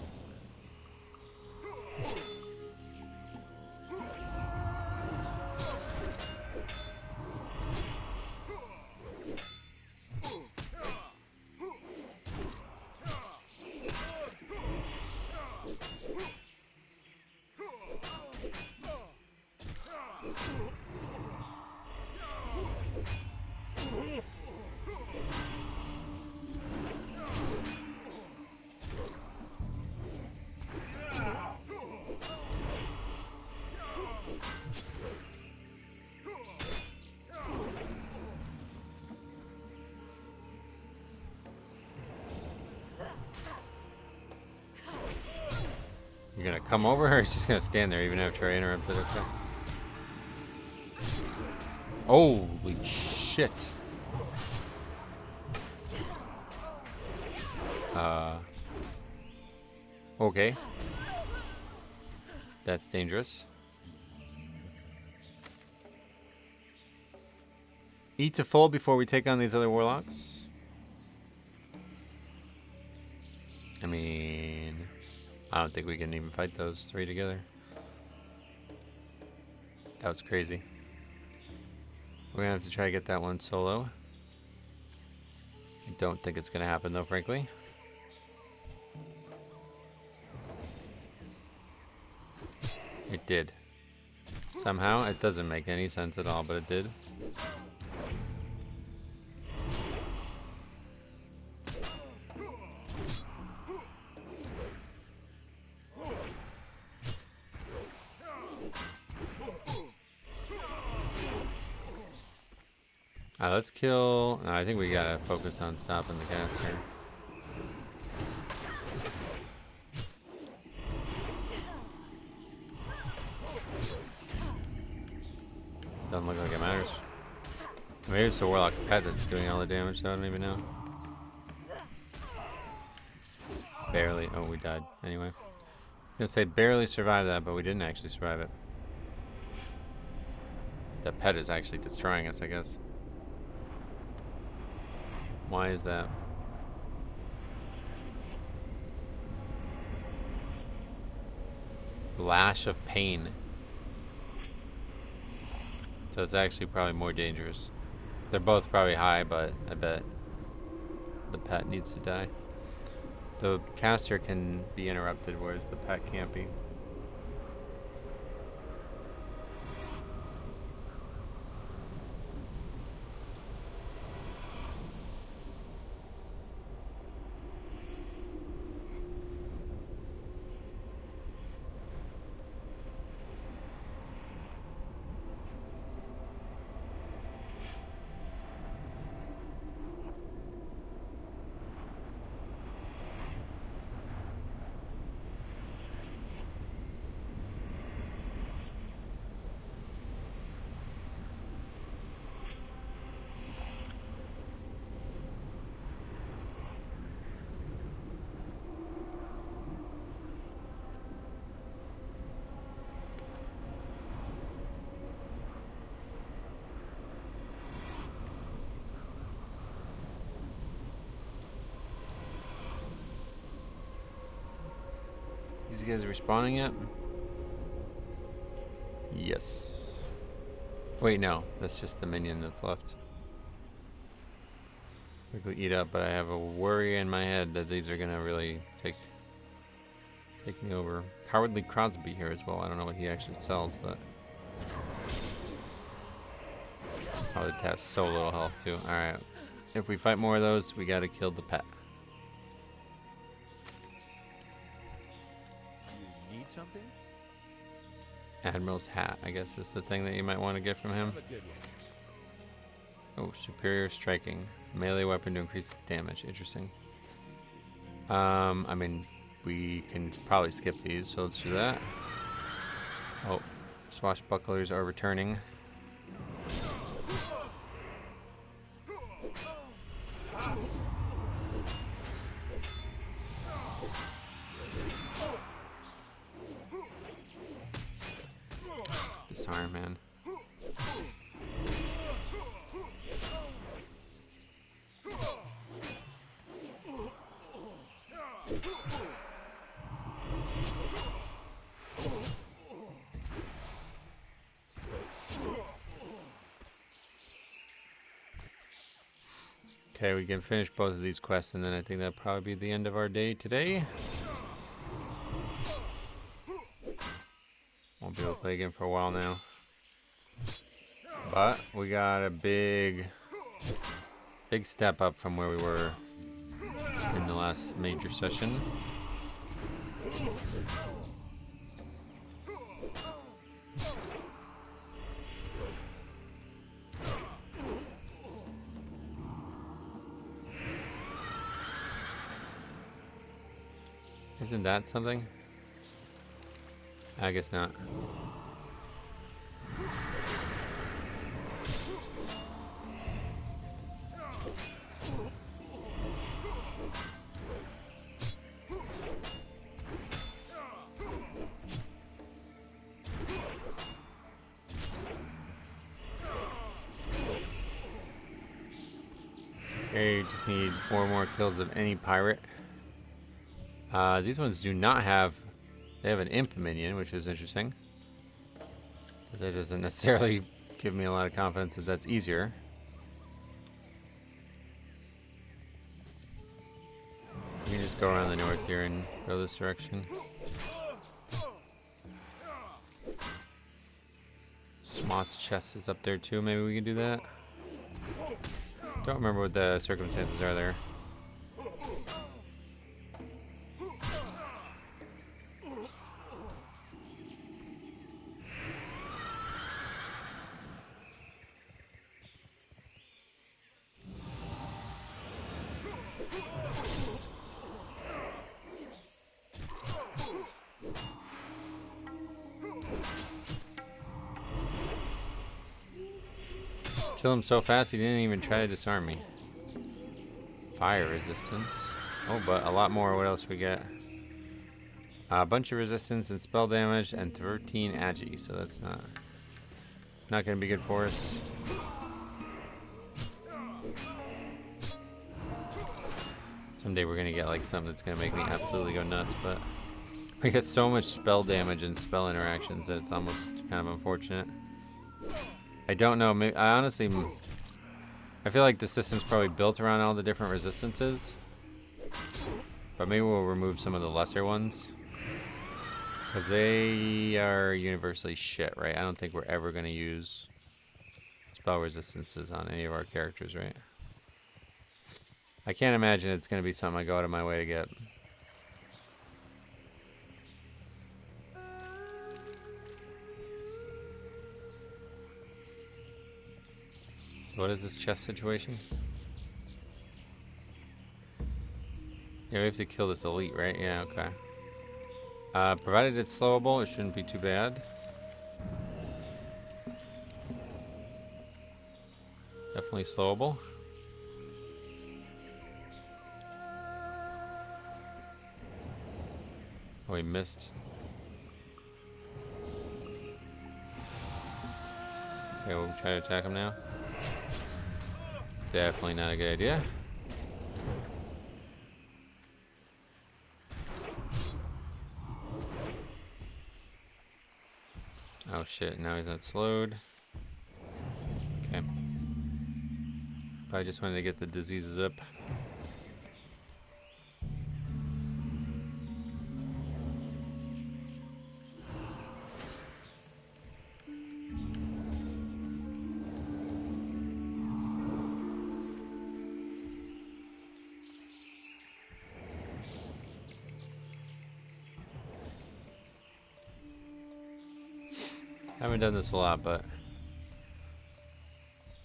You're gonna come over, or he's just gonna stand there even after I interrupt it? Okay. Holy shit. Okay. That's dangerous. Eat to full before we take on these other warlocks. I mean, I don't think we can even fight those 3 together. That was crazy. We're gonna have to try to get that one solo. I don't think it's gonna happen though, frankly. It did. Somehow, it doesn't make any sense at all, but it did. Let's kill. No, I think we gotta focus on stopping the caster. Doesn't look like it matters. Maybe it's the Warlock's pet that's doing all the damage, though. I don't even know. Barely. Oh, we died. Anyway. I was gonna say barely survived that, but we didn't actually survive it. The pet is actually destroying us, I guess. Why is that? Lash of pain. So it's actually probably more dangerous. They're both probably high, but I bet the pet needs to die. The caster can be interrupted, whereas the pet can't be. These guys respawning yet? Yes. Wait, no. That's just the minion that's left. Quickly eat up, but I have a worry in my head that these are gonna really take me over. Cowardly Crosby here as well. I don't know what he actually sells, but oh, it has so little health too. All right. If we fight more of those, we gotta kill the pet. You need something? Admiral's hat, I guess, is the thing that you might want to get from him. Have a good one. Oh, superior striking. Melee weapon to increase its damage. Interesting. I mean, we can probably skip these, so let's do that. Oh, swashbucklers are returning. Disarm, man. Okay, we can finish both of these quests, and then I think that'll probably be the end of our day today. Won't be able to play again for a while now. But we got a big step up from where we were in the last major session. Isn't that something? I guess not. Okay, just need 4 more kills of any pirate. These ones do not have... They have an imp minion, which is interesting. But that doesn't necessarily give me a lot of confidence that that's easier. We can just go around the north here and go this direction. Smoth's chest is up there too. Maybe we can do that. Don't remember what the circumstances are there. Kill him so fast he didn't even try to disarm me. Fire resistance. Oh, but a lot more. What else we get? A bunch of resistance and spell damage and 13 agi, so that's not going to be good for us. Someday we're going to get like something that's going to make me absolutely go nuts, but we get so much spell damage and spell interactions that it's almost kind of unfortunate. I don't know. Maybe, I feel like the system's probably built around all the different resistances. But maybe we'll remove some of the lesser ones. Because they are universally shit, right? I don't think we're ever going to use spell resistances on any of our characters, right? I can't imagine it's going to be something I go out of my way to get. So what is this chest situation? Yeah, we have to kill this elite, right? Yeah, okay. Provided it's slowable, it shouldn't be too bad. Definitely slowable. Oh, we missed. Okay, we'll try to attack him now. Definitely not a good idea. Oh shit, now he's not slowed. Okay. I just wanted to get the diseases up. Haven't done this a lot, but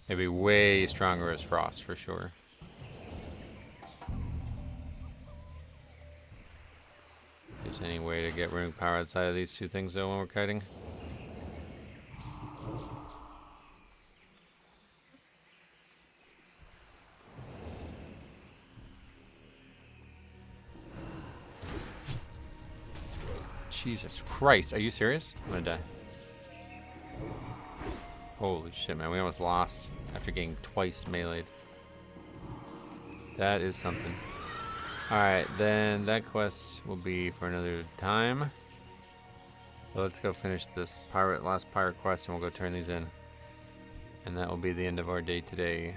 it'd be way stronger as frost for sure. If there's any way to get runic power outside of these two things though when we're kiting. Jesus Christ, are you serious? I'm gonna die. Holy shit, man, we almost lost after getting twice meleeed. That is something. Alright, then that quest will be for another time. But let's go finish this last pirate quest and we'll go turn these in. And that will be the end of our day today.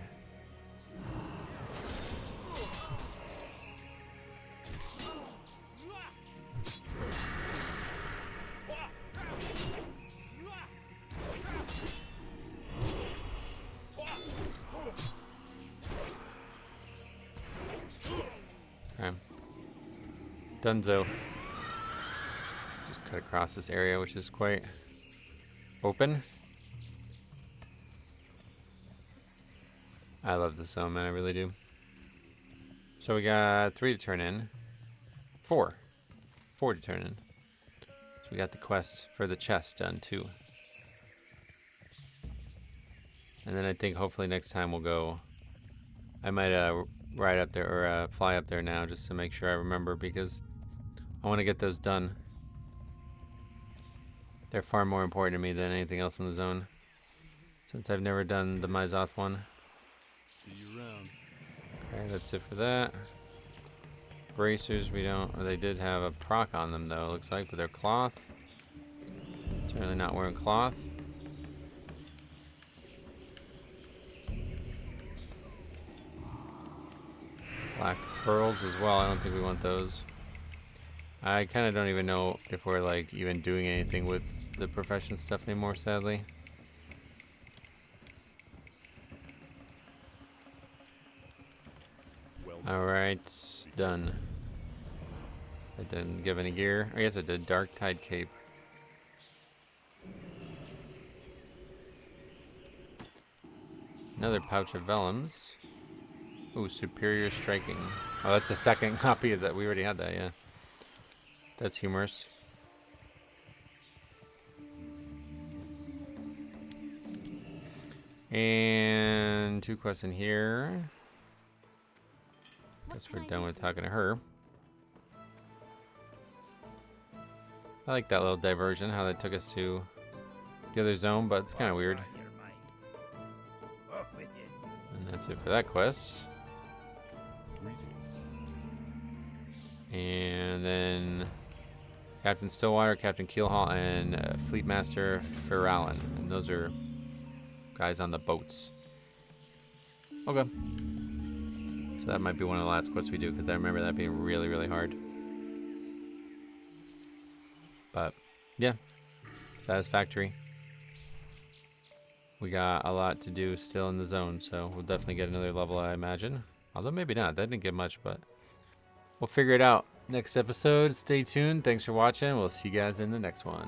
Okay. Dunzo. Just cut across this area, which is quite open. I love this zone, man. I really do. So we got 3 to turn in. 4. 4 to turn in. So we got the quest for the chest done, too. And then I think hopefully next time we'll go... I might ride up there, or fly up there now, just to make sure I remember, because I want to get those done. They're far more important to me than anything else in the zone, since I've never done the Myzoth one. See you around. Okay, that's it for that. Bracers, we don't... They did have a proc on them, though, it looks like, but they're cloth. Certainly not wearing cloth. Black pearls as well. I don't think we want those. I kind of don't even know if we're like even doing anything with the profession stuff anymore, sadly. Alright, done. I didn't give any gear. I guess I did. Dark Tide Cape. Another pouch of vellums. Ooh, superior striking. Oh, that's the second copy of that. We already had that, yeah. That's humorous. And 2 quests in here. Guess we're done with talking to her. I like that little diversion, how that took us to the other zone, but it's kind of weird. And that's it for that quest. And then Captain Stillwater, Captain Keelhaul, and Fleetmaster Ferallan. And those are guys on the boats. Okay. So that might be one of the last quests we do, because I remember that being really, really hard. But, yeah. Satisfactory. We got a lot to do still in the zone, so we'll definitely get another level, I imagine. Although maybe not. That didn't get much, but we'll figure it out. Next episode, stay tuned. Thanks for watching. We'll see you guys in the next one.